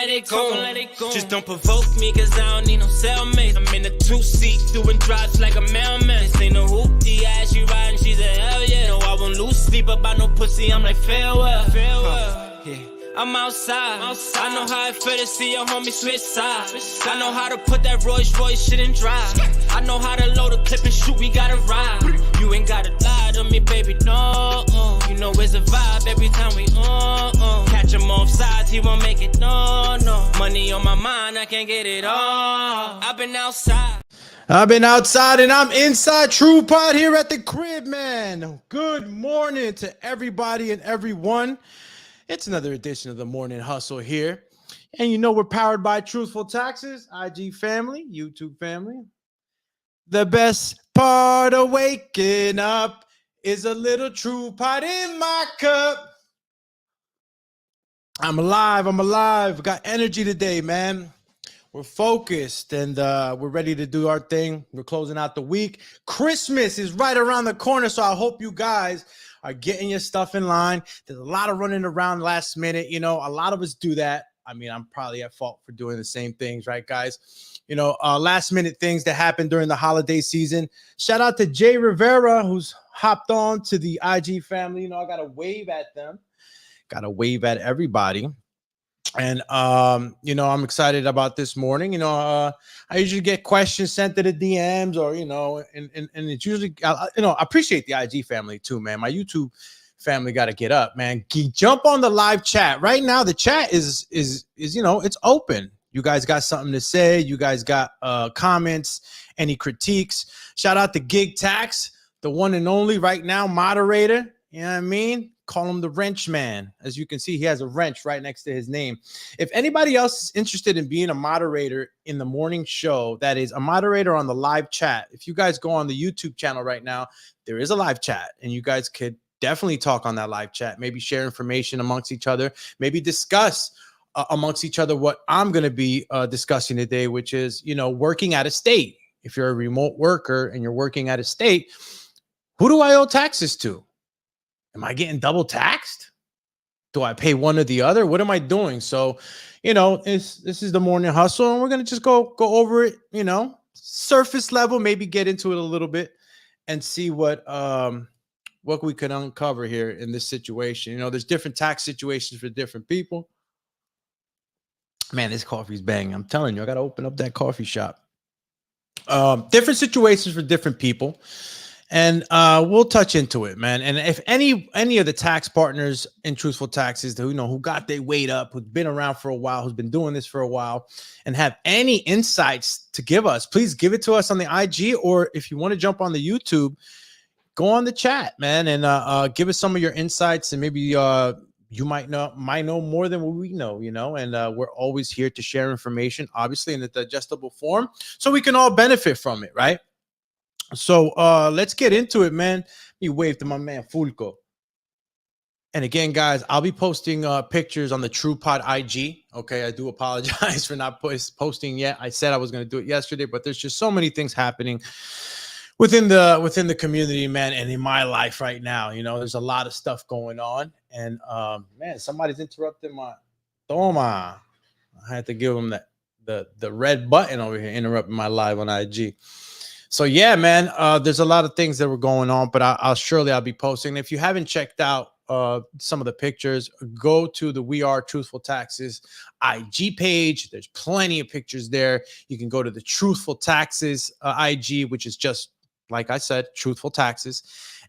let it go. Just don't provoke me, cause I don't need no cellmate. I'm in a 2-seat, doing drives like a mailman. This ain't no hoopty ass, she riding, she's a hell yeah. No, I won't lose sleep about no pussy, I'm like farewell. Yeah. I'm outside. I know how it feel to see your homie switch sides. I know how to put that Rolls Royce shit in drive. I know how to load a clip and shoot, we gotta ride. You ain't gotta lie to me, baby, no. You know it's a vibe every time we catch him off sides, he won't make it, no. Money on my mind, I can't get it all. I've been outside and I'm inside TruePod here at the crib, man. Good morning to everybody and everyone. It's another edition of the Morning Hustle here. And you know we're powered by Truthful Taxes, IG family, YouTube family. The best part of waking up is a little TruePod in my cup. I'm alive. Got energy today, man. We're focused and we're ready to do our thing. We're closing out the week. Christmas is right around the corner, so I hope you guys are getting your stuff in line. There's a lot of running around last minute. You know, a lot of us do that. I mean, I'm probably at fault for doing the same things, right, guys? You know, last minute things that happened during the holiday season. Shout out to Jay Rivera, who's hopped on to the IG family. You know, I got to wave at them. Got to wave at everybody. And, you know, I'm excited about this morning. You know, I usually get questions sent to the DMs or, you know, and it's usually, you know, I appreciate the IG family too, man. My YouTube family got to get up, man. Jump on the live chat right now. The chat is, you know, it's open. You guys got something to say. You guys got comments, any critiques. Shout out to Gig Tax, the one and only right now moderator. You know what I mean? Call him the wrench man. As you can see, he has a wrench right next to his name. If anybody else is interested in being a moderator in the morning show, that is a moderator on the live chat. If you guys go on the YouTube channel right now, there is a live chat and you guys could definitely talk on that live chat, maybe share information amongst each other, maybe discuss amongst each other what I'm going to be discussing today, which is, you know, working out of state. If you're a remote worker and you're working out of state, who do I owe taxes to? Am I getting double taxed? Do I pay one or the other? What am I doing? So, you know, this is the Morning Hustle, and we're going to just go over it, you know, surface level, maybe get into it a little bit and see what we can uncover here in this situation. You know, there's different tax situations for different people. Man, this coffee's banging. I'm telling you, I got to open up that coffee shop. Different situations for different people. And we'll touch into it, man. And if any of the tax partners in Truthful Taxes, who, you know, who got their weight up, who's been around for a while, who's been doing this for a while, and have any insights to give us, please give it to us on the IG, or if you want to jump on the YouTube, go on the chat, man, and give us some of your insights, and maybe you might know more than what we know, you know. And we're always here to share information, obviously in a digestible form, so we can all benefit from it, right? So let's get into it, man. Let me wave to my man Fulco. And again, guys, I'll be posting pictures on the TruePod IG. Okay, I do apologize for not posting yet. I said I was going to do it yesterday, but there's just so many things happening within the community, man, and in my life right now. You know, there's a lot of stuff going on, and man, somebody's interrupting my Toma. I had to give them the red button over here, interrupting my live on IG. So yeah, man, there's a lot of things that were going on, but I'll be posting. If you haven't checked out some of the pictures, go to the We Are Truthful Taxes IG page. There's plenty of pictures there. You can go to the Truthful Taxes IG, which is just, like I said, Truthful Taxes.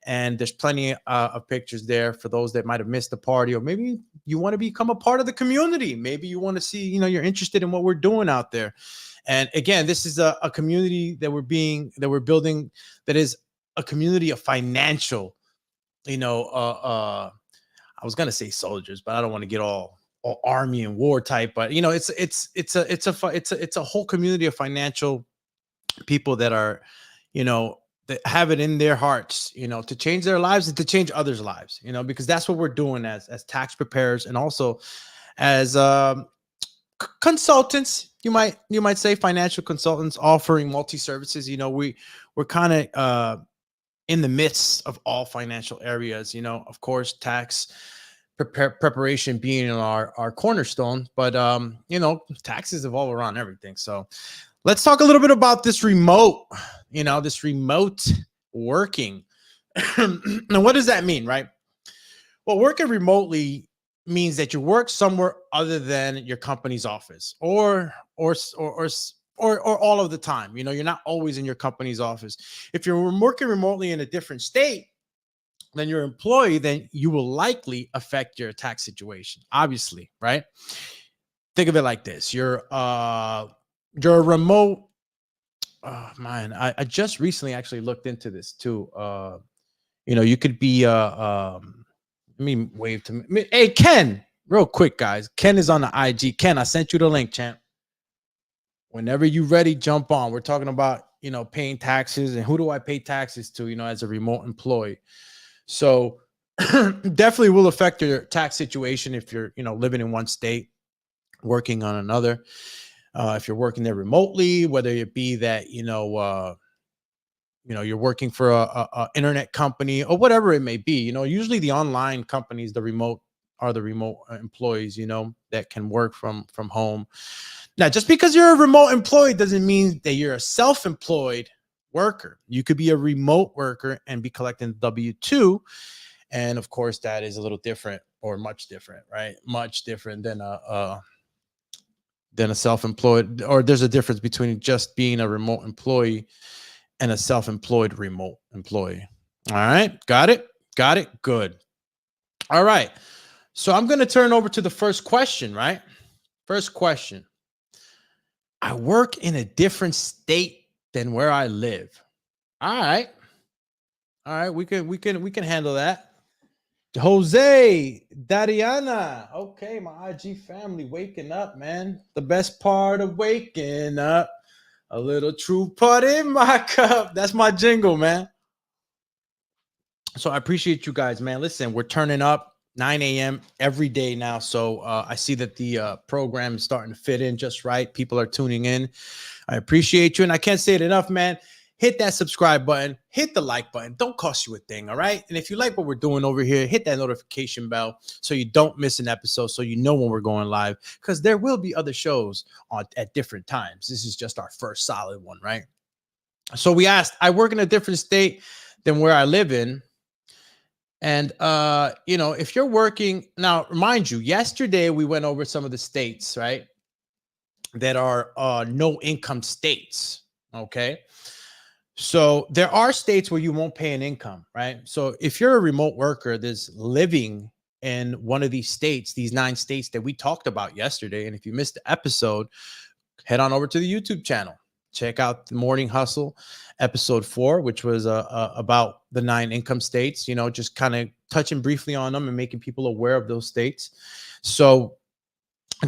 And there's plenty of pictures there for those that might have missed the party, or maybe you want to become a part of the community. Maybe you want to see, you know, you're interested in what we're doing out there. And again, this is a community that we're building, that is a community of financial, you know, I was going to say soldiers, but I don't want to get all army and war type, but you know, it's a whole community of financial people that are, you know, that have it in their hearts, you know, to change their lives and to change others' lives, you know, because that's what we're doing as tax preparers, and also as consultants. You might say financial consultants offering multi-services. You know, we're kind of in the midst of all financial areas, you know, of course, tax, preparation being our cornerstone. But you know, taxes evolve around everything. So let's talk a little bit about this remote, you know, this remote working. Now, what does that mean, right? Well, working remotely means that you work somewhere other than your company's office, or all of the time. You know, you're not always in your company's office. If you're working remotely in a different state than your employee, then you will likely affect your tax situation, obviously, right? Think of it like this. You're a remote, oh man, I just recently actually looked into this too. You know, you could be let me wave to me. Hey, Ken, real quick, guys. Ken is on the IG. Ken, I sent you the link, champ. Whenever you ready, jump on. We're talking about, you know, paying taxes and who do I pay taxes to, you know, as a remote employee. So definitely will affect your tax situation if you're, you know, living in one state, working on another. If you're working there remotely, whether it be that, you know, you're working for a internet company or whatever it may be, you know, usually the online companies, the remote employees, you know, that can work from home. Now, just because you're a remote employee doesn't mean that you're a self-employed worker. You could be a remote worker and be collecting W-2. And of course, that is a little different, or much different, right? Much different than a self-employed, or there's a difference between just being a remote employee and a self-employed remote employee. All right. Got it. Good. All right. So I'm going to turn over to the first question, right? First question. I work in a different state than where I live. All right. We can handle that. Jose, Dariana. Okay, my IG family waking up, man. The best part of waking up. A little true pot in my cup. That's my jingle, man. So I appreciate you guys, man. Listen, we're turning up 9 a.m. every day now. So I see that the program is starting to fit in just right. People are tuning in. I appreciate you. And I can't say it enough, man. Hit that subscribe button. Hit the like button. Don't cost you a thing, all right? And if you like what we're doing over here, hit that notification bell so you don't miss an episode, so you know when we're going live, because there will be other shows at different times. This is just our first solid one, right? So we asked, I work in a different state than where I live in. And, you know, if you're working now, mind you, yesterday we went over some of the states, right, that are no income states. Okay. So there are states where you won't pay an income, right? So if you're a remote worker that's living in one of these states, these 9 states that we talked about yesterday, and if you missed the episode, head on over to the YouTube channel. Check out the Morning Hustle episode 4, which was about the 9 income states, you know, just kind of touching briefly on them and making people aware of those states. So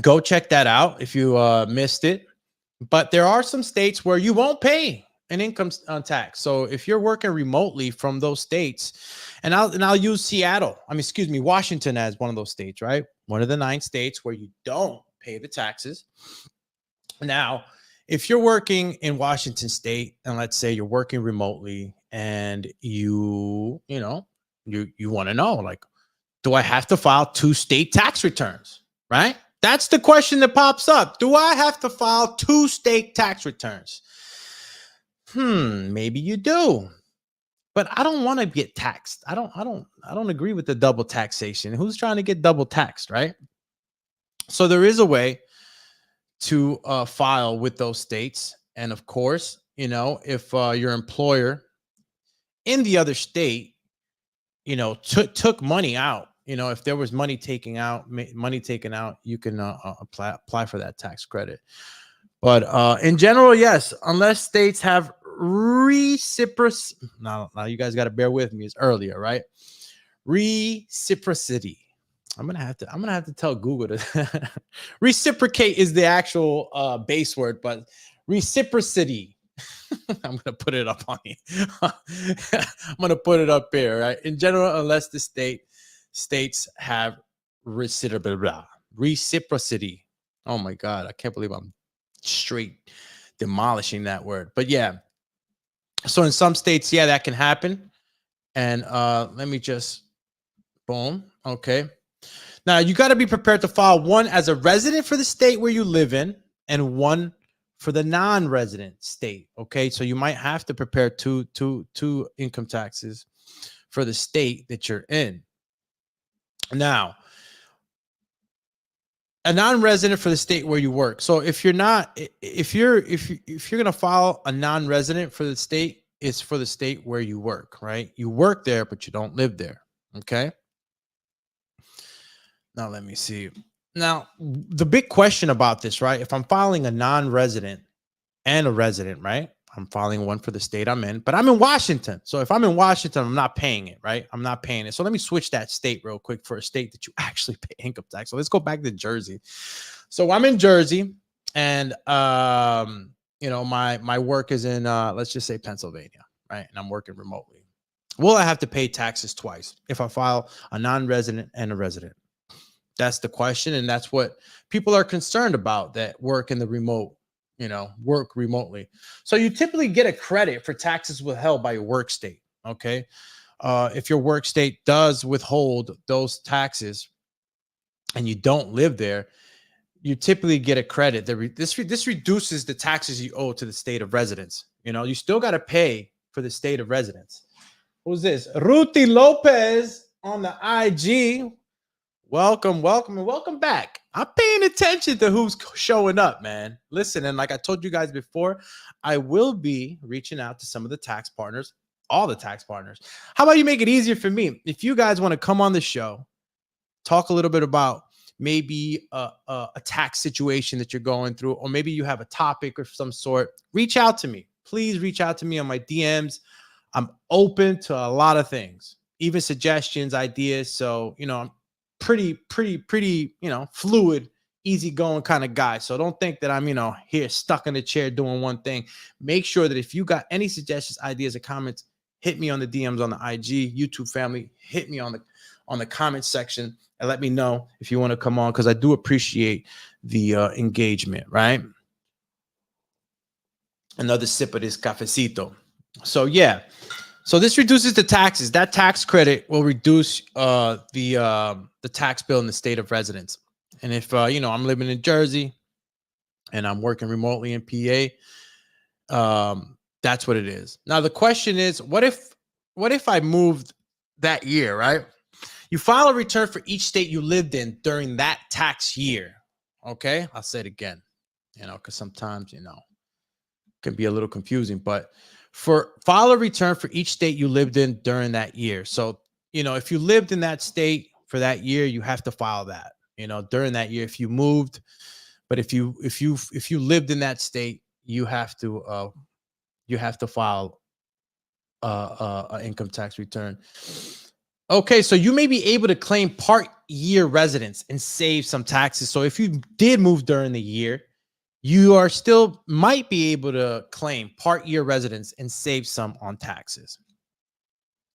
go check that out if you missed it. But there are some states where you won't pay an income tax. So if you're working remotely from those states, and I'll use Washington as one of those states, right? One of the 9 states where you don't pay the taxes. Now, if you're working in Washington State, and let's say you're working remotely, and you want to know, like, do I have to file 2 state tax returns, right? That's the question that pops up. Do I have to file 2 state tax returns? Maybe you do, but I don't want to get taxed. I don't agree with the double taxation. Who's trying to get double taxed, right? So there is a way to file with those states. And of course, you know, if your employer in the other state, you know, took money out, you know, if there was money taken out, you can apply for that tax credit. But in general, yes, unless states have reciprocity. Now you guys got to bear with me. It's earlier, right? Reciprocity. I'm gonna have to tell Google to reciprocate is the actual base word, but reciprocity. I'm gonna put it up on you. I'm gonna put it up here, right? In general, unless the states have reciprocity. Oh my God, I can't believe I'm straight demolishing that word. But yeah, so in some states, yeah, that can happen. And let me just boom. Okay. Now, you got to be prepared to file one as a resident for the state where you live in and one for the non-resident state. Okay, so you might have to prepare two income taxes for the state that you're in. Now, a non-resident for the state where you work. So if you're going to file a non-resident for the state, it's for the state where you work, right? You work there, but you don't live there. Okay. Now, let me see. Now, the big question about this, right? If I'm filing a non-resident and a resident, right? I'm filing one for the state I'm in, but I'm in Washington. So if I'm in Washington, I'm not paying it, right? I'm not paying it. So let me switch that state real quick for a state that you actually pay income tax. So let's go back to Jersey. So I'm in Jersey, and you know, my work is in let's just say Pennsylvania, right? And I'm working remotely. Will I have to pay taxes twice if I file a non-resident and a resident? That's the question, and that's what people are concerned about that work in the remote. You know, work remotely. So you typically get a credit for taxes withheld by your work state. Okay. If your work state does withhold those taxes and you don't live there, you typically get a credit. This reduces the taxes you owe to the state of residence. You know, you still got to pay for the state of residence. Who's this? Ruthie Lopez on the IG. Welcome, welcome, and welcome back. I'm paying attention to who's showing up, man. Listen, and like I told you guys before, I will be reaching out to some of the tax partners, all the tax partners. How about you make it easier for me? If you guys want to come on the show, talk a little bit about maybe a tax situation that you're going through, or maybe you have a topic of some sort, reach out to me. Please reach out to me on my DMs. I'm open to a lot of things, even suggestions, ideas. So, you know, I'm pretty, you know, fluid, easygoing kind of guy. So don't think that I'm, you know, here stuck in the chair doing one thing. Make sure that if you got any suggestions, ideas, or comments, hit me on the DMs on the IG, YouTube family, hit me on the comment section and let me know if you want to come on, because I do appreciate the engagement, right? Another sip of this cafecito. So yeah. So this reduces the taxes. That tax credit will reduce the tax bill in the state of residence. And if you know, I'm living in Jersey and I'm working remotely in PA, that's what it is. Now the question is, what if I moved that year, right? You file a return for each state you lived in during that tax year. Okay, I'll say it again, you know, because sometimes, you know, it can be a little confusing, but file a return for each state you lived in during that year. So, you know, if you lived in that state for that year, you have to file that, you know, during that year. If you moved, but if you lived in that state, you have to file an income tax return. Okay, so you may be able to claim part year residence and save some taxes. So if you did move during the year, you are still might be able to claim part year residence and save some on taxes.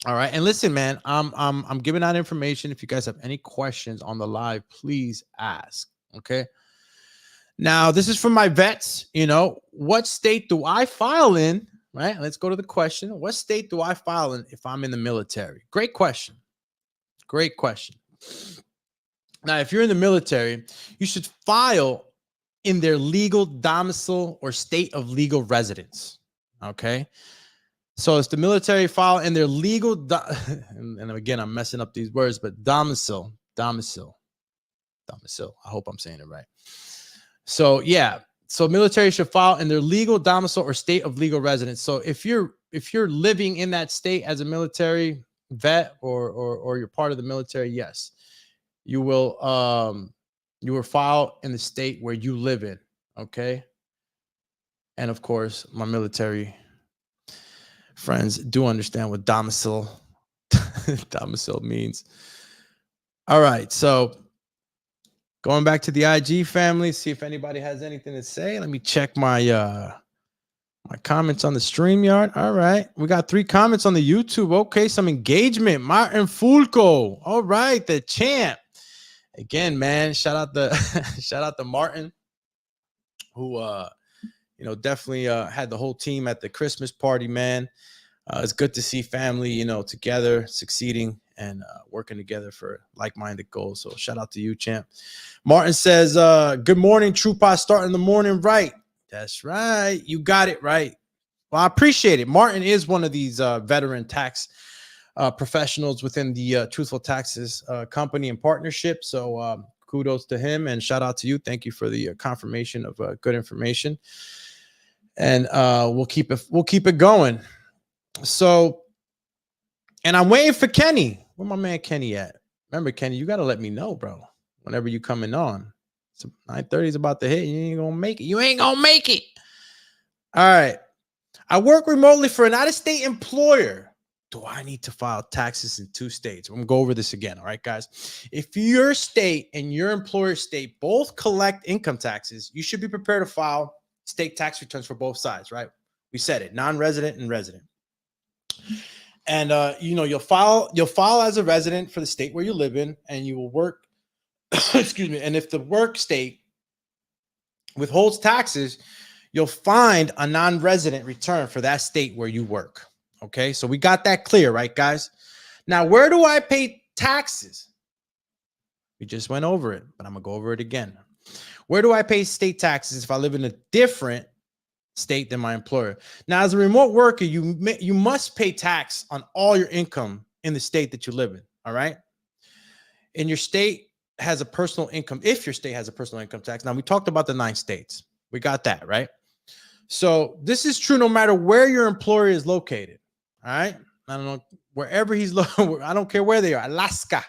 All right. And listen, man, I'm giving out information. If you guys have any questions on the live, please ask. Okay. Now, this is for my vets. You know, what state do I file in? Right. Let's go to the question. What state do I file in if I'm in the military? Great question. Great question. Now, if you're in the military, you should file in their legal domicile or state of legal residence. Okay. So it's the military file in their legal, and again, I'm messing up these words, but domicile. I hope I'm saying it right. So yeah. So military should file in their legal domicile or state of legal residence. So if you're living in that state as a military vet or you're part of the military, yes, you will file in the state where you live in. Okay. And of course, my military friends do understand what domicile means. All right. So going back to the IG family, see if anybody has anything to say. Let me check my my comments on the StreamYard. All right. We got 3 comments on the YouTube. Okay, some engagement. Martin Fulco. All right, the champ. Again, man, shout out to Martin, who you know, definitely had the whole team at the Christmas party, man. It's good to see family, you know, together, succeeding and working together for like-minded goals. So shout out to you, champ. Martin says, good morning, True Pot, starting the morning right. That's right. You got it right. Well, I appreciate it. Martin is one of these veteran tax professionals within the Truthful Taxes company and partnership. So kudos to him and shout out to you. Thank you for the confirmation of good information. And we'll keep it going. So, and I'm waiting for Kenny. Where my man Kenny at? Remember, Kenny, you got to let me know, bro, whenever you coming on. So 9:30 is about to hit. You ain't going to make it. You ain't going to make it. All right. I work remotely for an out-of-state employer. Do I need to file taxes in 2 states? I'm going to go over this again. All right, guys. If your state and your employer state both collect income taxes, you should be prepared to file state tax returns for both sides, right? We said it, non-resident and resident. And you'll file as a resident for the state where you live in, and you will work. Excuse me. And if the work state withholds taxes, you'll find a non-resident return for that state where you work. Okay, so we got that clear, right, guys? Now, where do I pay taxes? We just went over it, but I'm gonna go over it again. Where do I pay state taxes if I live in a different state than my employer? Now, as a remote worker, you must pay tax on all your income in the state that you live in. All right, and your state has a personal income. If your state has a personal income tax, now we talked about the 9 states. We got that right. So this is true no matter where your employer is located. All right, I don't know wherever he's located. I don't care where they are. Alaska.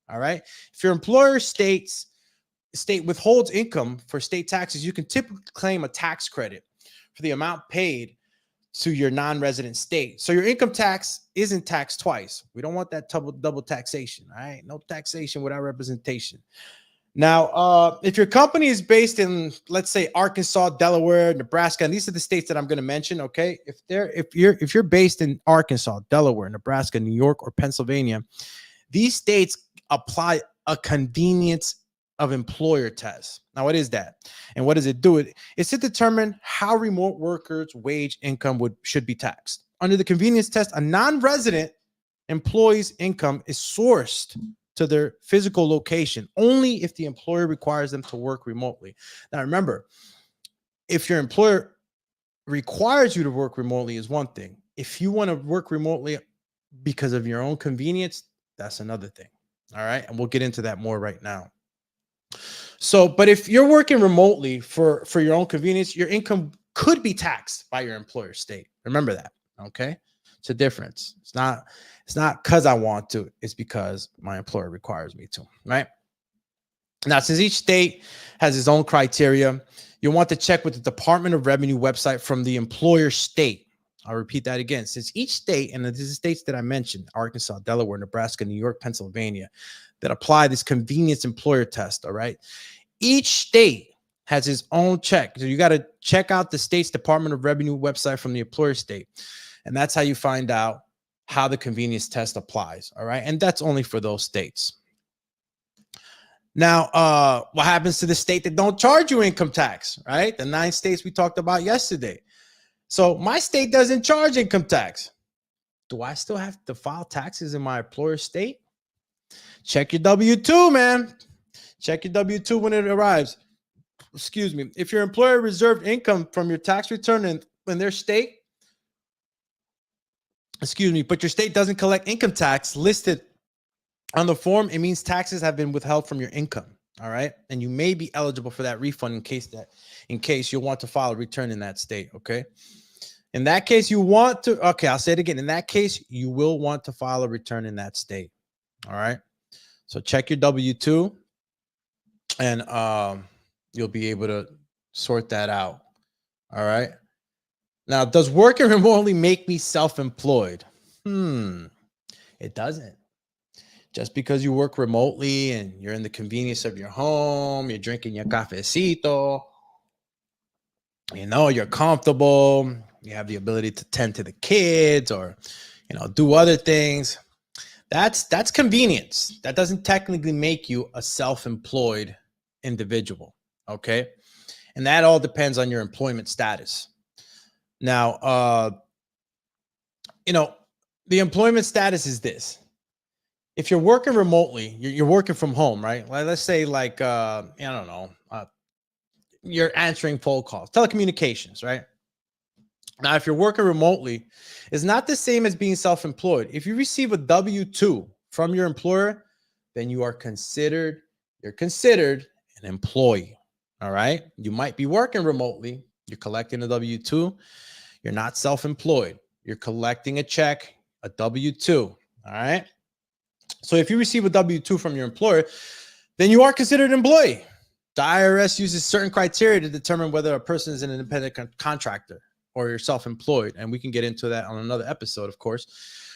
All right, if your employer state withholds income for state taxes, you can typically claim a tax credit for the amount paid to your non-resident state. So your income tax isn't taxed twice. We don't want that double taxation. All right, no taxation without representation. Now, if your company is based in, let's say, Arkansas, Delaware, Nebraska, and these are the states that I'm going to mention, okay? If you're based in Arkansas, Delaware, Nebraska, New York, or Pennsylvania, these states apply a convenience of employer test. Now, what is that? And what does it do? It's to determine how remote workers' wage income should be taxed. Under the convenience test, a non-resident employee's income is sourced to their physical location only if the employer requires them to work remotely. Now, remember, if your employer requires you to work remotely is one thing. If you want to work remotely because of your own convenience, that's another thing. All right. And we'll get into that more right now. So, but if you're working remotely for your own convenience, your income could be taxed by your employer state. Remember that. Okay. It's a difference. It's not because I want to, it's because my employer requires me to, right? Now, since each state has its own criteria, you'll want to check with the Department of Revenue website from the employer state. I'll repeat that again. Since each state, and these are states that I mentioned, Arkansas, Delaware, Nebraska, New York, Pennsylvania, that apply this convenience employer test, all right? Each state has its own check. So you got to check out the state's Department of Revenue website from the employer state. And that's how you find out how the convenience test applies, all right? And that's only for those states. Now, what happens to the state that don't charge you income tax, right? The 9 states we talked about yesterday. So my state doesn't charge income tax. Do I still have to file taxes in my employer state? Check your W-2, man. Check your W-2 when it arrives. Excuse me. If your employer reserved income from your tax return in their state, excuse me, but your state doesn't collect income tax listed on the form, it means taxes have been withheld from your income. All right. And you may be eligible for that refund in case you'll want to file a return in that state. Okay. In that case, you want to, okay, I'll say it again. In that case, you will want to file a return in that state. All right. So check your W-2 and you'll be able to sort that out. All right. Now, does working remotely make me self-employed? It doesn't. Just because you work remotely and you're in the convenience of your home, you're drinking your cafecito, you know, you're comfortable, you have the ability to tend to the kids or, you know, do other things. That's convenience. That doesn't technically make you a self-employed individual, okay? And that all depends on your employment status. Now, you know, the employment status is this. if you're working remotely, you're working from home, right? Let's say like I don't know, you're answering phone calls, telecommunications, right? Now, if you're working remotely, it's not the same as being self-employed. If you receive a W-2 from your employer, then you're considered an employee. All right. You might be working remotely. You're collecting a W-2. You're not self-employed. You're collecting a check, a W-2. All right. So if you receive a W-2 from your employer, then you are considered an employee. The IRS uses certain criteria to determine whether a person is an independent contractor or you're self-employed. And we can get into that on another episode, of course.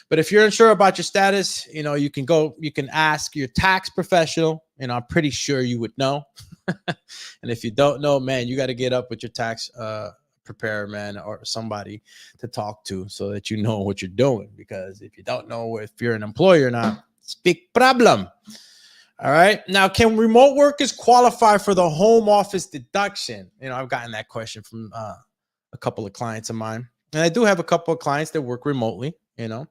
But if you're unsure about your status, you can ask your tax professional, and I'm pretty sure you would know. And if you don't know, man, you got to get up with your tax preparer, man, or somebody to talk to so that you know what you're doing. Because if you don't know if you're an employee or not, it's a big problem. All right. Now, can remote workers qualify for the home office deduction? I've gotten that question from a couple of clients of mine. And I do have a couple of clients that work remotely, and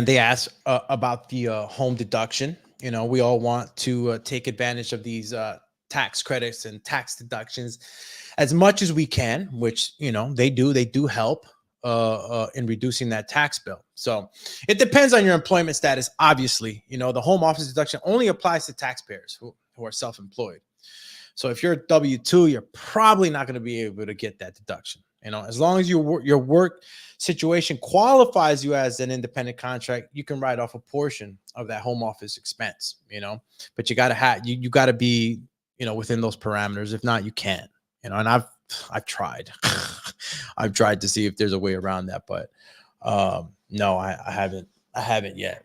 they ask about the home deduction. We all want to take advantage of these tax credits and tax deductions as much as we can, which, they do help in reducing that tax bill. So it depends on your employment status. Obviously, the home office deduction only applies to taxpayers who are self-employed. So if you're a W-2, you're probably not going to be able to get that deduction. As long as your work situation qualifies you as an independent contract, you can write off a portion of that home office expense, but you got to be, within those parameters. If not, you can't, and I've tried, I've tried to see if there's a way around that, but no, I haven't yet.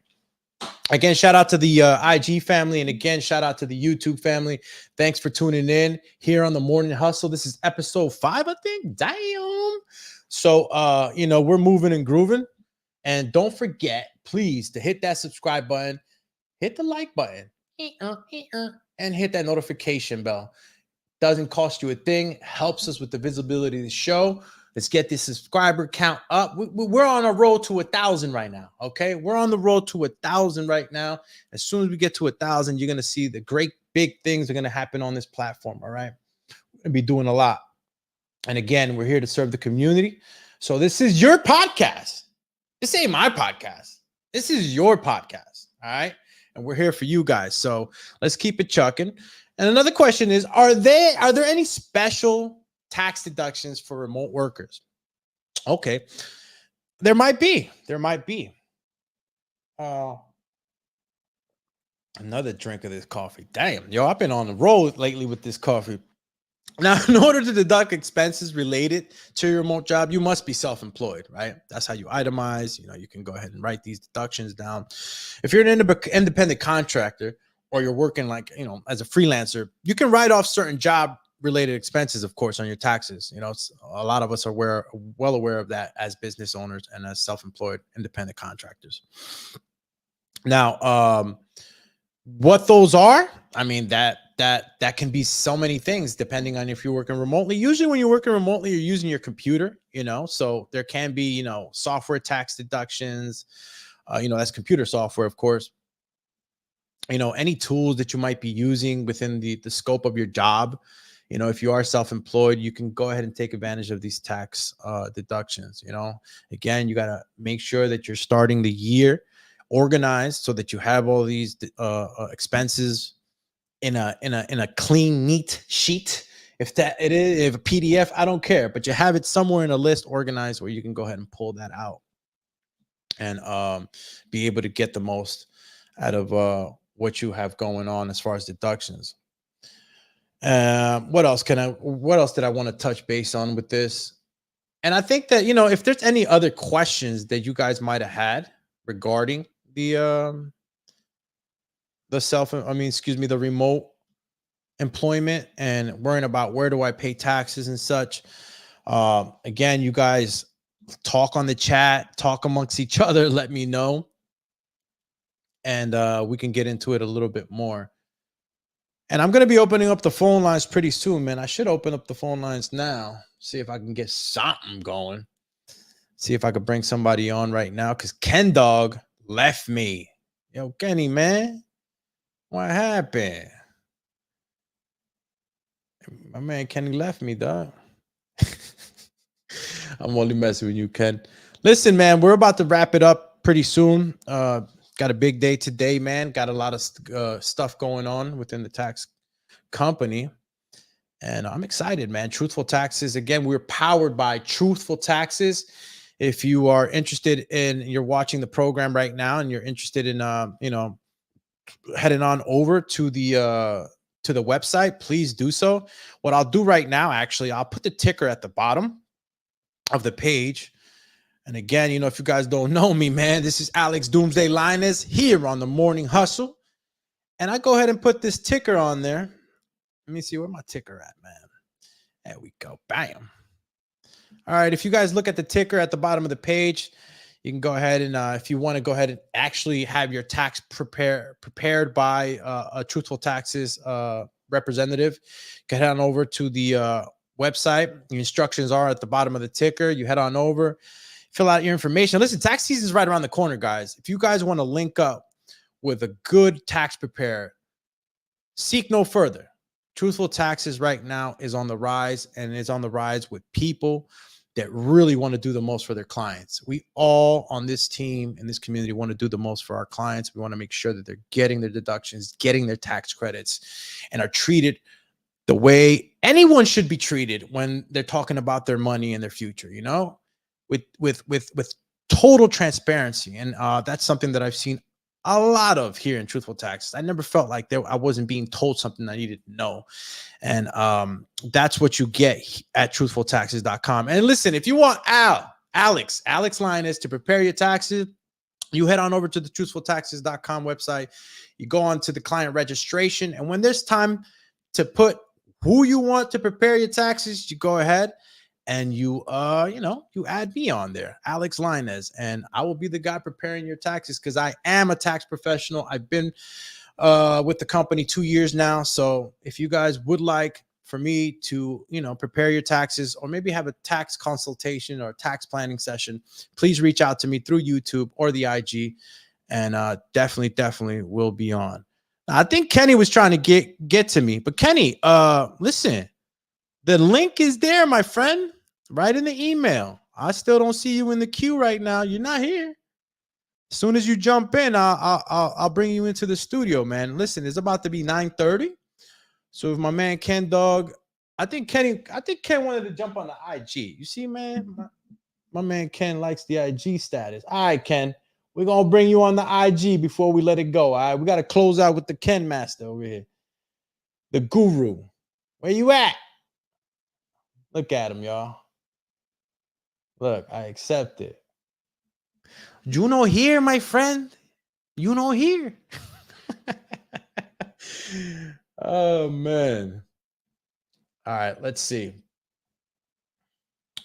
Again, shout out to the IG family. And again, shout out to the YouTube family. Thanks for tuning in here on the Morning Hustle. This is episode 5, I think. Damn. So, we're moving and grooving. And don't forget, please, to hit that subscribe button, hit the like button, and hit that notification bell. Doesn't cost you a thing. Helps us with the visibility of the show. Let's get this subscriber count up. We're on a road to 1,000 right now. Okay, we're on the road to 1,000 right now. As soon as we get to 1,000, you're gonna see the great big things are gonna happen on this platform. All right, we're gonna be doing a lot. And again, we're here to serve the community. So this is your podcast. This ain't my podcast. This is your podcast. All right, and we're here for you guys. So let's keep it chucking. And another question is: Are there any special tax deductions for remote workers? Okay, there might be. Another drink of this coffee. Damn, yo, I've been on the road lately with this coffee. Now, in order to deduct expenses related to your remote job, you must be self-employed, right? That's how you itemize. You can go ahead and write these deductions down. If you're an independent contractor or you're working as a freelancer, you can write off certain job related expenses, of course, on your taxes. A lot of us are well aware of that as business owners and as self-employed independent contractors. Now, what those are, that can be so many things depending on if you're working remotely. Usually when you're working remotely, you're using your computer, so there can be, software tax deductions, that's computer software, of course. Any tools that you might be using within the scope of your job. If you are self-employed, you can go ahead and take advantage of these tax deductions. Again, you got to make sure that you're starting the year organized so that you have all these expenses in a clean, neat sheet. If a PDF, I don't care, but you have it somewhere in a list organized where you can go ahead and pull that out and be able to get the most out of what you have going on as far as deductions. What else did I want to touch base on with this? And I think that, if there's any other questions that you guys might have had regarding the remote employment and worrying about where do I pay taxes and such. Again, you guys talk on the chat, talk amongst each other, let me know. And we can get into it a little bit more. And I'm going to be opening up the phone lines pretty soon, man. I should open up the phone lines now. See if I can get something going. See if I could bring somebody on right now. Because Ken Dog left me. Yo, Kenny, man, what happened? My man Kenny left me, dog. I'm only messing with you, Ken. Listen, man, we're about to wrap it up pretty soon. Got a big day today, man. Got a lot of stuff going on within the tax company. And I'm excited, man. Truthful Taxes. Again, we're powered by Truthful Taxes. If you are interested in, you're watching the program right now and you're interested in, heading on over to the website, please do so. What I'll do right now, actually, I'll put the ticker at the bottom of the page. And again, if you guys don't know me, man, this is Alex Doomsday Linus here on the Morning Hustle. And I go ahead and put this ticker on there. Let me see where my ticker at, man. There we go. Bam. All right. If you guys look at the ticker at the bottom of the page, you can go ahead and if you want to go ahead and actually have your tax prepared by a Truthful Taxes representative, get on over to the website. The instructions are at the bottom of the ticker. You head on over, fill out your information. Listen, tax season is right around the corner, guys. If you guys want to link up with a good tax preparer, seek no further. Truthful Taxes right now is on the rise, and it's on the rise with people that really want to do the most for their clients. We all on this team in this community want to do the most for our clients. We want to make sure that they're getting their deductions, getting their tax credits, and are treated the way anyone should be treated when they're talking about their money and their future, with total transparency. And that's something that I've seen a lot of here in Truthful Taxes. I never felt like I wasn't being told something I needed to know. And that's what you get at truthfultaxes.com. And listen, if you want Alex Linus to prepare your taxes, you head on over to the truthfultaxes.com website. You go on to the client registration. And when there's time to put who you want to prepare your taxes, you go ahead and you add me on there, Alex Linus, and I will be the guy preparing your taxes because I am a tax professional. I've been with the company 2 years now. So if you guys would like for me to, prepare your taxes or maybe have a tax consultation or tax planning session, please reach out to me through YouTube or the IG, and definitely will be on. Now, I think Kenny was trying to get to me, but Kenny, listen. The link is there, my friend, right in the email. I still don't see you in the queue right now. You're not here. As soon as you jump in, I'll bring you into the studio, man. Listen, it's about to be 9:30. So if my man Ken Dog, I think Ken wanted to jump on the IG. You see, man, my man Ken likes the IG status. All right, Ken, we're gonna bring you on the IG before we let it go. All right, we gotta close out with the Ken Master over here, the guru. Where you at? Look at him, y'all. Look, I accept it. Juno here, my friend. Juno here. Oh, man. All right, let's see.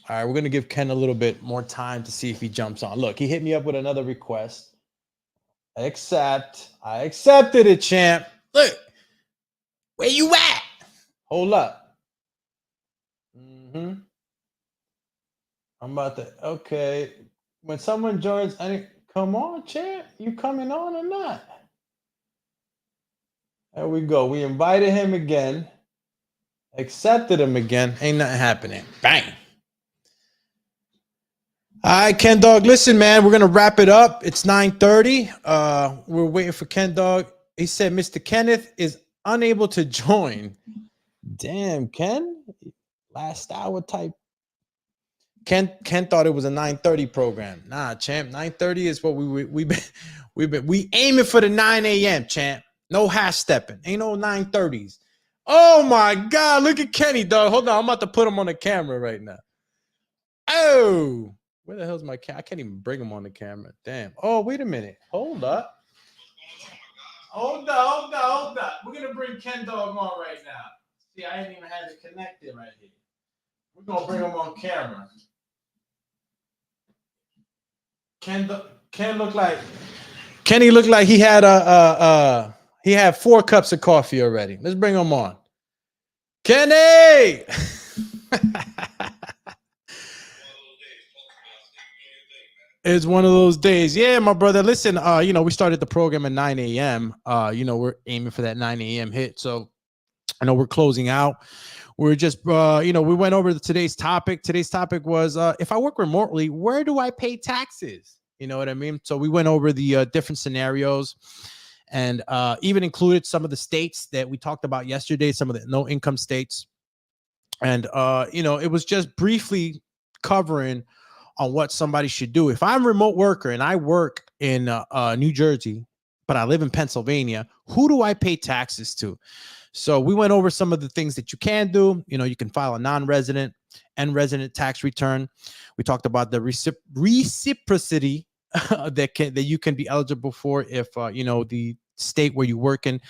All right, we're going to give Ken a little bit more time to see if he jumps on. Look, he hit me up with another request. Accept. I accepted it, champ. Look, where you at? Hold up. I'm about to, okay. When someone joins, come on, champ. You coming on or not? There we go. We invited him again. Accepted him again. Ain't nothing happening. Bang. All right, Ken Dog. Listen, man, we're going to wrap it up. It's 9:30. We're waiting for Ken Dog. He said Mr. Kenneth is unable to join. Damn, Ken. Last hour type. Ken thought it was a 9:30 program. Nah, champ. 9:30 is what we aiming for the 9 a.m. champ. No half stepping. Ain't no 9:30s. Oh my God! Look at Kenny, dog. Hold on, I'm about to put him on the camera right now. Oh, where the hell's my camera? I can't even bring him on the camera. Damn. Oh, wait a minute. Hold up. Hold up. We're gonna bring Ken Dog on right now. See, I ain't even had it connected right here. We're gonna bring him on camera. Kenny looked like he had he had 4 cups of coffee already. Let's bring him on. Kenny! It's one of those days. Yeah, my brother. Listen, we started the program at 9 a.m. We're aiming for that 9 a.m. hit. So I know we're closing out. We're just, we went over today's topic. Today's topic was, if I work remotely, where do I pay taxes? You know what I mean? So we went over the different scenarios and even included some of the states that we talked about yesterday, some of the no income states. And, it was just briefly covering on what somebody should do. If I'm a remote worker and I work in New Jersey, but I live in Pennsylvania, who do I pay taxes to? So we went over some of the things that you can do. You can file a non-resident and resident tax return. We talked about the reciprocity that you can be eligible for if the state where you work in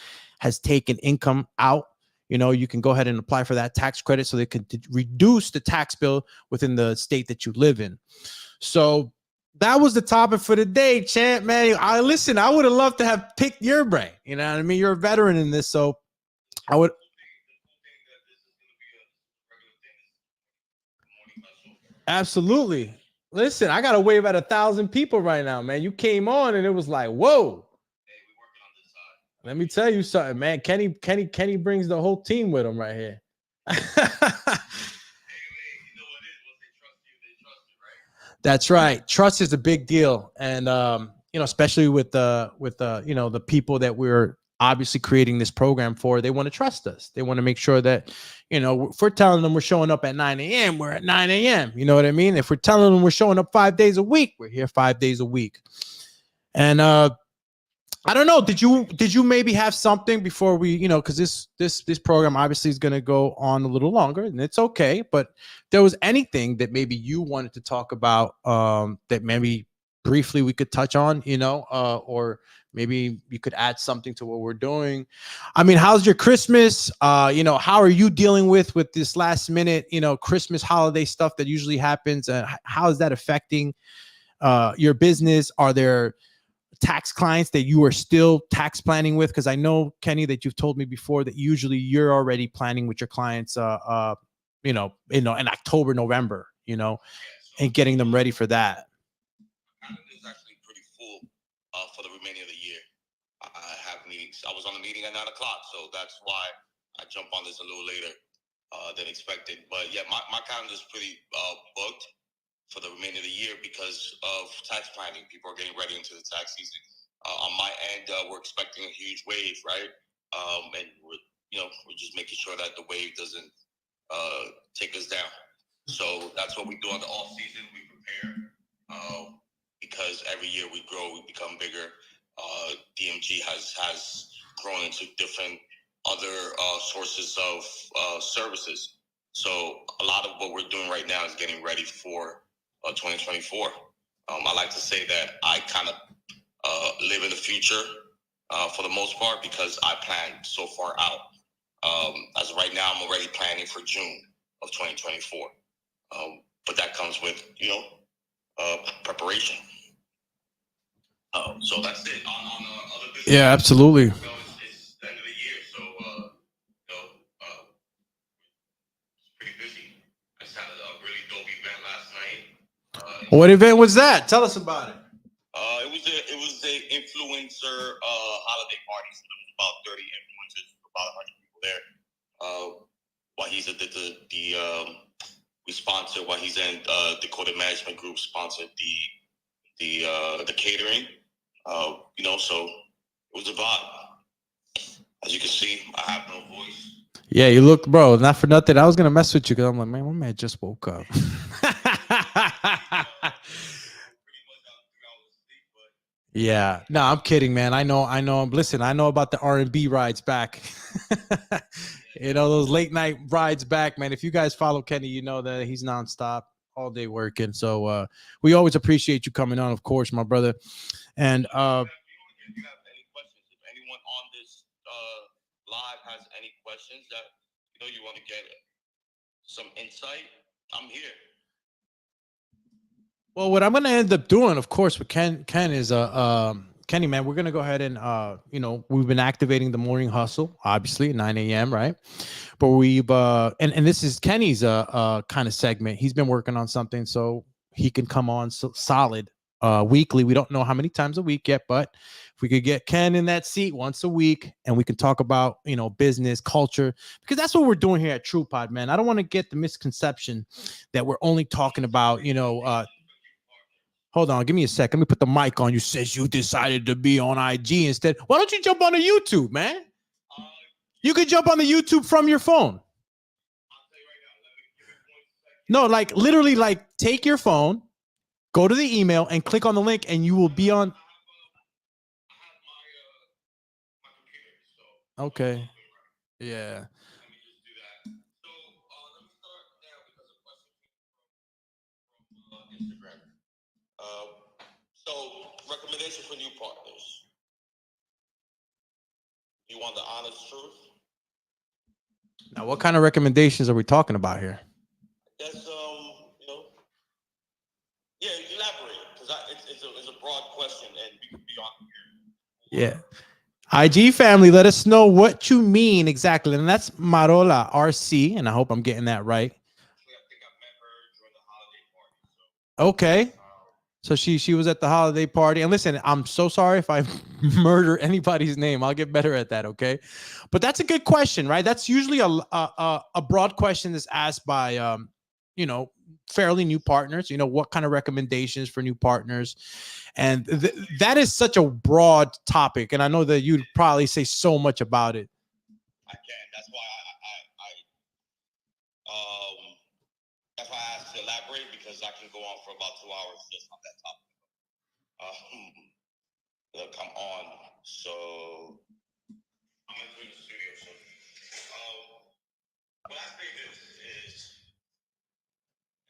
has taken income out. You can go ahead and apply for that tax credit so they can reduce the tax bill within the state that you live in. So that was the topic for the day, champ, man. I would have loved to have picked your brain. You know what I mean? You're a veteran in this, so I would. Absolutely. Listen, I got to wave at 1,000 people right now, man. You came on and it was like, whoa. Let me tell you something, man. Kenny brings the whole team with him right here. That's right. Trust is a big deal, and especially with the people that we're obviously creating this program for. They want to trust us. They want to make sure that if we're telling them we're showing up at 9 a.m., we're at 9 a.m. You know what I mean? If we're telling them we're showing up 5 days a week, we're here 5 days a week. And I don't know. Did you maybe have something before we, because this program obviously is going to go on a little longer, and it's okay. But there was anything that maybe you wanted to talk about that maybe briefly we could touch on, or maybe you could add something to what we're doing. I mean, how's your Christmas? How are you dealing with this last minute, Christmas holiday stuff that usually happens? And how is that affecting your business? Are there tax clients that you are still tax planning with? Because I know, Kenny, that you've told me before that usually you're already planning with your clients, in October, November, and getting them ready for that. It's actually pretty full for the remaining of the year. I have meetings. I was on the meeting at 9 o'clock, so that's why I jumped on this a little later than expected. But yeah, my calendar is pretty booked for the remainder of the year because of tax planning. People are getting ready into the tax season. On my end, we're expecting a huge wave, right? And we're just making sure that the wave doesn't take us down. So that's what we do on the off season. We prepare because every year we grow, we become bigger. DMG has grown into different other sources of services. So a lot of what we're doing right now is getting ready for 2024. I like to say that I kind of live in the future for the most part because I plan so far out. As of right now, I'm already planning for June of 2024. But that comes with, preparation. So that's it. On other business. Yeah, absolutely. It's the end of the year, so it's pretty busy. I just had a really dope event last night. What event was that? Tell us about it. It was a influencer holiday party. So there was about 30 influencers, about 100 people there. While he's at we sponsored. While he's in Dakota Management Group sponsored the catering. So it was a vibe. As you can see, I have no voice. Yeah, you look, bro. Not for nothing. I was gonna mess with you because I'm like, man, my man just woke up. Yeah, no, I'm kidding, man. I know. Listen, I know about the R&B rides back. Those late night rides back, man. If you guys follow Kenny, you know that he's nonstop all day working. So we always appreciate you coming on, of course, my brother. And if you have any questions, if anyone on this live has any questions that you want to get some insight, I'm here. Well, what I'm going to end up doing, of course, with Ken is Kenny, man, we're going to go ahead and, we've been activating the morning hustle, obviously, at 9 a.m., right? But we've, and this is Kenny's kind of segment. He's been working on something so he can come on solid weekly. We don't know how many times a week yet, but if we could get Ken in that seat once a week and we can talk about, business, culture, because that's what we're doing here at TruePod, man. I don't want to get the misconception that we're only talking about, hold on, give me a second. Let me put the mic on. You says you decided to be on IG instead. Why don't you jump on the YouTube, man? You could jump on the YouTube from your phone. No, like literally, like take your phone, go to the email and click on the link and you will be on. Okay. Yeah. So recommendation for new partners. You want the honest truth? Now, what kind of recommendations are we talking about here? That's yeah, elaborate, because it's a broad question and we could be on Yeah. here. IG family, let us know what you mean exactly. And that's Marola RC, and I hope I'm getting that right. Actually, I think I met her during the holiday party. Okay. So she was at the holiday party. And listen, I'm so sorry if I murder anybody's name. I'll get better at that, okay? But that's a good question, right? That's usually a broad question that's asked by fairly new partners. What kind of recommendations for new partners? And that is such a broad topic, and I know that you'd probably say so much about it. I can. That's why that's why I asked to elaborate, because I can go on for about 2 hours just on that topic. Look, I'm on. So I'm entering the studio. So what I say is,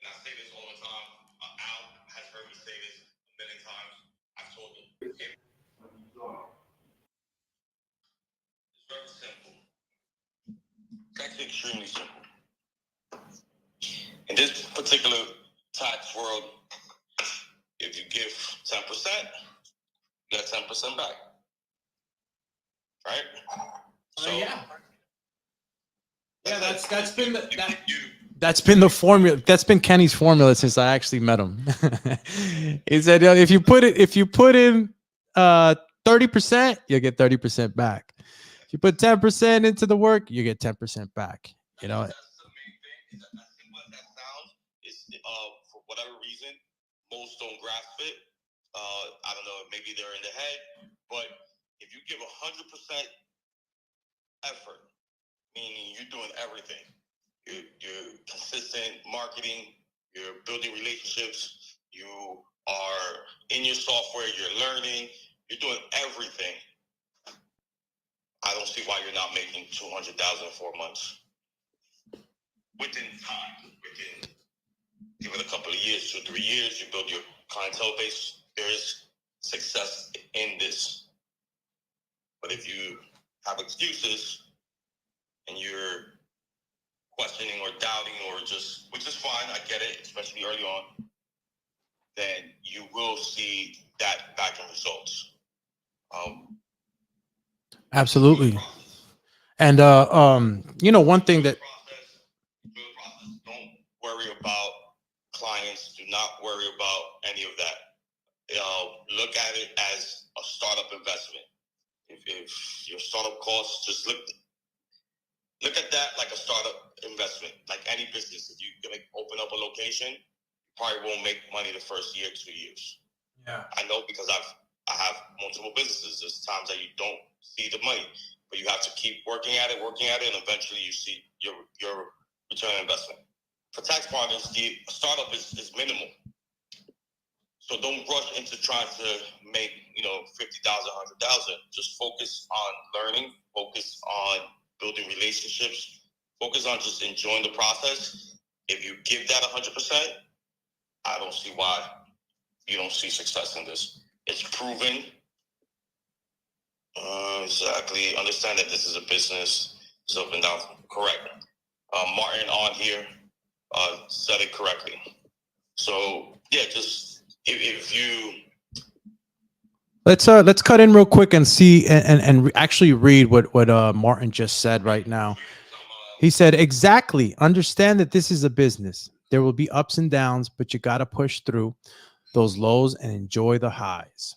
and I say this all the time. Al has heard me say this many times. I've told him. It's very simple. It's actually extremely simple. In this particular tax world, if you give 10%, you get 10% back. Right? So yeah, that's been the formula. That's been Kenny's formula since I actually met him. He said, if you put in 30%, you'll get 30% back. If you put 10% into the work, you get 10% back. that's the main thing. Is that as simple as that sounds, is for whatever reason, most don't grasp it. I don't know, maybe they're in the head, but if you give 100% effort, meaning you're doing everything, you're consistent marketing, you're building relationships, you are in your software, you're learning, you're doing everything, I don't see why you're not making $200,000 in 4 months. Within time, give it a couple of years, 2 or 3 years, you build your clientele base. There is success in this. But if you have excuses and you're questioning or doubting or just, which is fine, I get it, especially early on, then you will see that back in results. Absolutely. And one thing that don't worry about clients, do not worry about any of that. Look at it as a startup investment. If your startup costs, just look at that like a startup investment, like any business. If you're gonna open up a location, you probably won't make money the first year, 2 years. Yeah, I know, because I have multiple businesses. There's times that you don't see the money, but you have to keep working at it, and eventually you see your return on investment. For tax partners, the startup is minimal. So don't rush into trying to make, 50,000, 100,000. Just focus on learning, focus on building relationships, focus on just enjoying the process. If you give that 100%, I don't see why you don't see success in this. It's proven. Exactly. Understand that this is a business. It's up and down. Correct. Martin on here said it correctly. So yeah, just if you let's cut in real quick and see and actually read what Martin just said right now. He said, exactly. Understand that this is a business. There will be ups and downs, but you got to push through. those lows and enjoy the highs.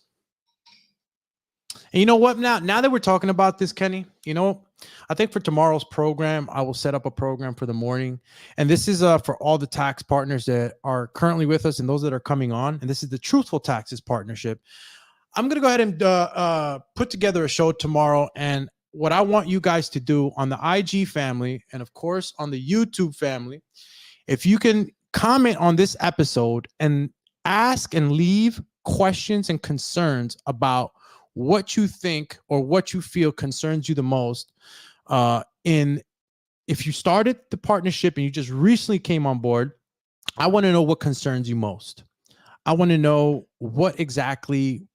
And you know what? Now that we're talking about this, Kenny, I think for tomorrow's program, I will set up a program for the morning. And this is for all the tax partners that are currently with us and those that are coming on. And this is the Truthful Taxes Partnership. I'm going to go ahead and put together a show tomorrow. And what I want you guys to do on the IG family and, of course, on the YouTube family, if you can comment on this episode and ask and leave questions and concerns about what you think or what you feel concerns you the most if you started the partnership and you just recently came on board, I want to know what concerns you most. I want to know what exactly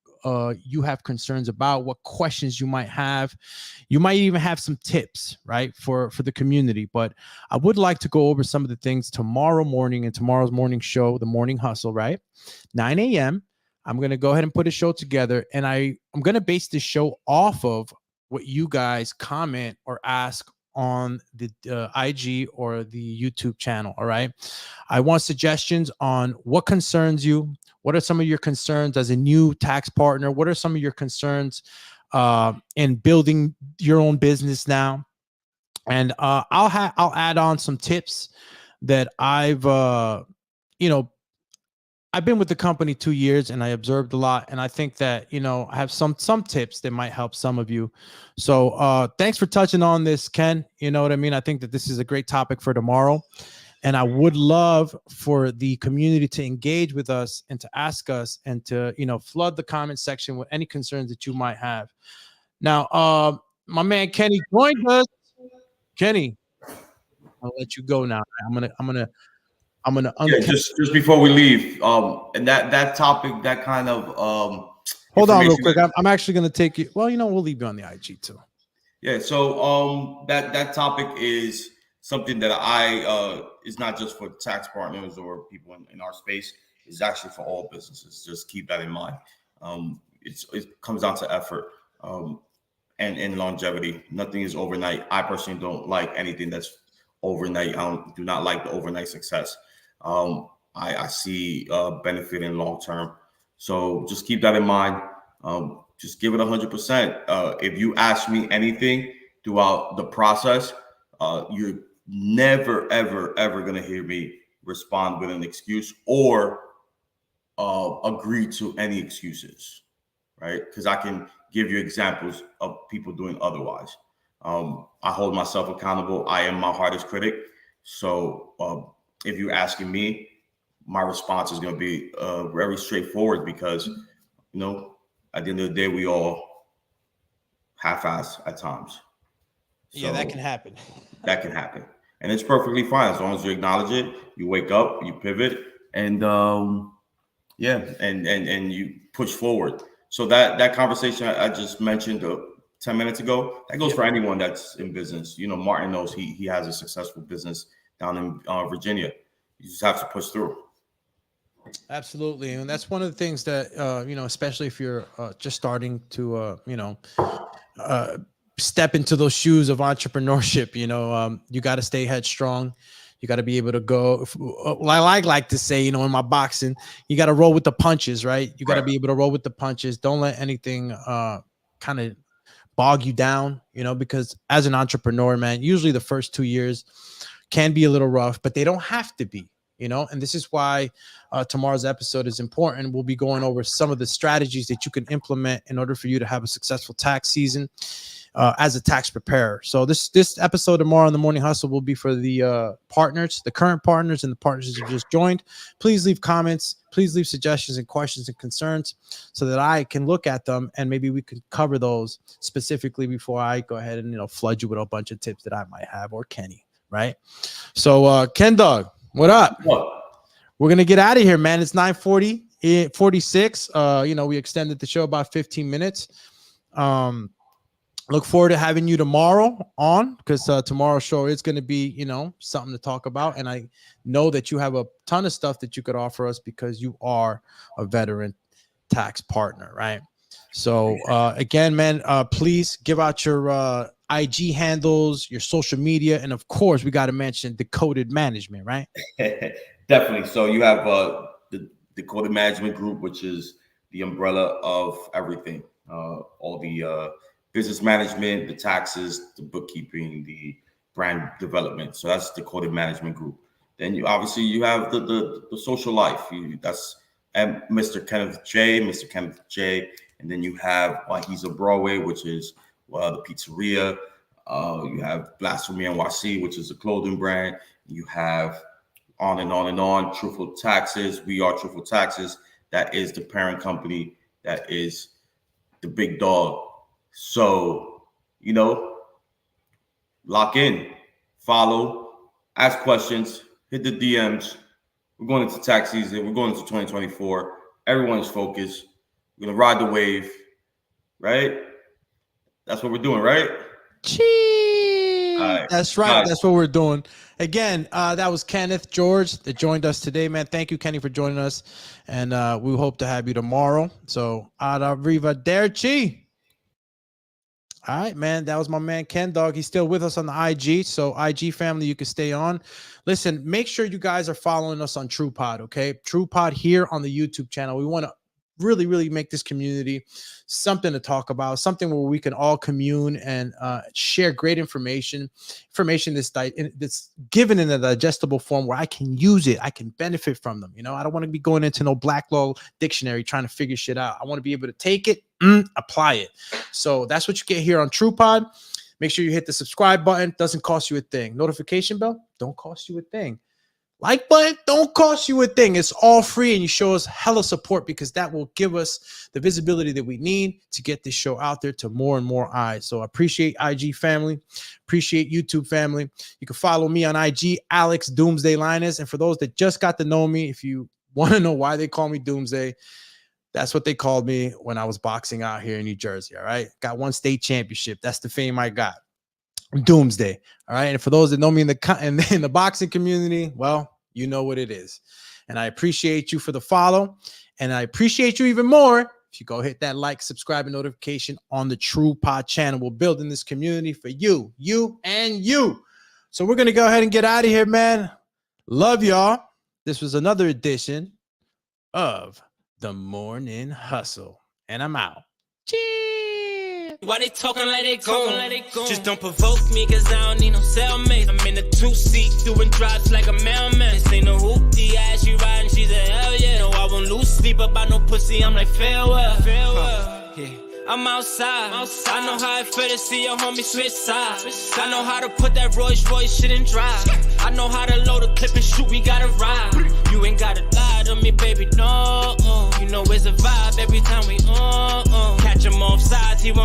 you have concerns about, what questions you might have. You might even have some tips, right, for the community. But I would like to go over some of the things tomorrow morning in tomorrow's morning show, the Morning Hustle, right? 9 a.m. I'm going to go ahead and put a show together, and I'm going to base this show off of what you guys comment or ask on the IG or the YouTube channel. All right. I want suggestions on what concerns you. What are some of your concerns as a new tax partner? What are some of your concerns in building your own business now? And I'll add on some tips that I've been with the company 2 years and I observed a lot. And I think that, I have some tips that might help some of you. So thanks for touching on this, Ken. You know what I mean? I think that this is a great topic for tomorrow. And I would love for the community to engage with us and to ask us and to, flood the comment section with any concerns that you might have. Now, my man, Kenny joined us. Kenny, I'll let you go now. I'm gonna just before we leave, and that topic, that kind of hold on real quick. I'm actually gonna take you. Well, we'll leave you on the IG too. Yeah. So that topic is something that is not just for tax partners or people in our space. It's actually for all businesses. Just keep that in mind. It comes down to effort and longevity. Nothing is overnight. I personally don't like anything that's overnight. Do not like the overnight success. I see benefit in long term. So just keep that in mind. Just give it 100%. If you ask me anything throughout the process, you're never, ever, ever going to hear me respond with an excuse or agree to any excuses, right? Because I can give you examples of people doing otherwise. I hold myself accountable. I am my hardest critic. So if you're asking me, my response is going to be very straightforward because, at the end of the day, we all half-ass at times. So yeah, that can happen. That can happen. And it's perfectly fine as long as you acknowledge it, you wake up, you pivot, and and you push forward. So that conversation I just mentioned 10 minutes ago, that goes for anyone that's in business. Martin knows he has a successful business down in Virginia. You just have to push through. Absolutely. And that's one of the things that, especially if you're just starting to, step into those shoes of entrepreneurship, you got to stay headstrong. You got to be able to go. I like to say, in my boxing, you got to roll with the punches, right? You got to be able to roll with the punches. Don't let anything kind of bog you down, because as an entrepreneur, man, usually the first 2 years can be a little rough, but they don't have to be, and this is why tomorrow's episode is important. We'll be going over some of the strategies that you can implement in order for you to have a successful tax season as a tax preparer. So this episode tomorrow on the Morning Hustle will be for the partners, the current partners and the partners who just joined. Please leave comments. Please leave suggestions and questions and concerns so that I can look at them and maybe we could cover those specifically before I go ahead and, flood you with a bunch of tips that I might have, or Kenny, right? So Ken Dog, what up? We're going to get out of here, man. It's 9:40, 46. We extended the show about 15 minutes. Look forward to having you tomorrow on, because tomorrow's show is going to be, something to talk about. And I know that you have a ton of stuff that you could offer us because you are a veteran tax partner, right? So again, man, please give out your IG handles, your social media, and of course, we got to mention Decoded Management, right? Definitely. So you have the Dakota Management Group, which is the umbrella of everything, all the business management, the taxes, the bookkeeping, the brand development. So that's Dakota Management Group. Then you have the social life. That's Mr. Kenneth J. And then you have Wahiza Broadway, which is the pizzeria. You have Blasphemy NYC, which is a clothing brand. You have on and on and on. Truthful Taxes. We are Truthful Taxes. That is the parent company. That is the big dog. So, lock in, follow, ask questions, hit the DMs. We're going into tax season. We're going into 2024. Everyone is focused. We're going to ride the wave, right? That's what we're doing, right? Cheese. Right. That's right. That's what we're doing. Again, that was Kenneth George that joined us today, man. Thank you, Kenny, for joining us. And we hope to have you tomorrow. So, arrivederci. All right, man. That was my man, Ken Dog. He's still with us on the IG. So, IG family, you can stay on. Listen, make sure you guys are following us on TruePod, okay? TruePod here on the YouTube channel. We want to really, really make this community something to talk about, something where we can all commune and share great information that's given in a digestible form where I can use it. I can benefit from them. I don't want to be going into no Black Law dictionary trying to figure shit out. I want to be able to take it, apply it. So that's what you get here on TruePod. Make sure you hit the subscribe button. Doesn't cost you a thing. Notification bell, don't cost you a thing. Like button, don't cost you a thing. It's all free, and you show us hella support because that will give us the visibility that we need to get this show out there to more and more eyes. So I appreciate IG family, appreciate YouTube family. You can follow me on IG, Alex Doomsday Linus. And for those that just got to know me, if you want to know why they call me Doomsday, that's what they called me when I was boxing out here in New Jersey. All right, got 1 state championship. That's the fame I got. Doomsday. All right. And for those that know me in the boxing community, well, you know what it is. And I appreciate you for the follow. And I appreciate you even more if you go hit that like, subscribe, and notification on the TruePod channel. We're building this community for you, and you. So we're going to go ahead and get out of here, man. Love y'all. This was another edition of The Morning Hustle. And I'm out. Cheers. Why they talking like they go? Just don't provoke me, cause I don't need no cellmate. I'm in a 2-seat doing drives like a mailman. This ain't no hoopty ass, she riding, she's a hell yeah. No, I won't lose sleep about no pussy, I'm like farewell. Yeah. I'm outside. I know how it feel to see your homie switch sides. I know how to put that Rolls Royce shit in drive. I know how to load a clip and shoot, we gotta ride. You ain't gotta lie to me, baby, no. You know it's a vibe every time we catch him off sides, he won't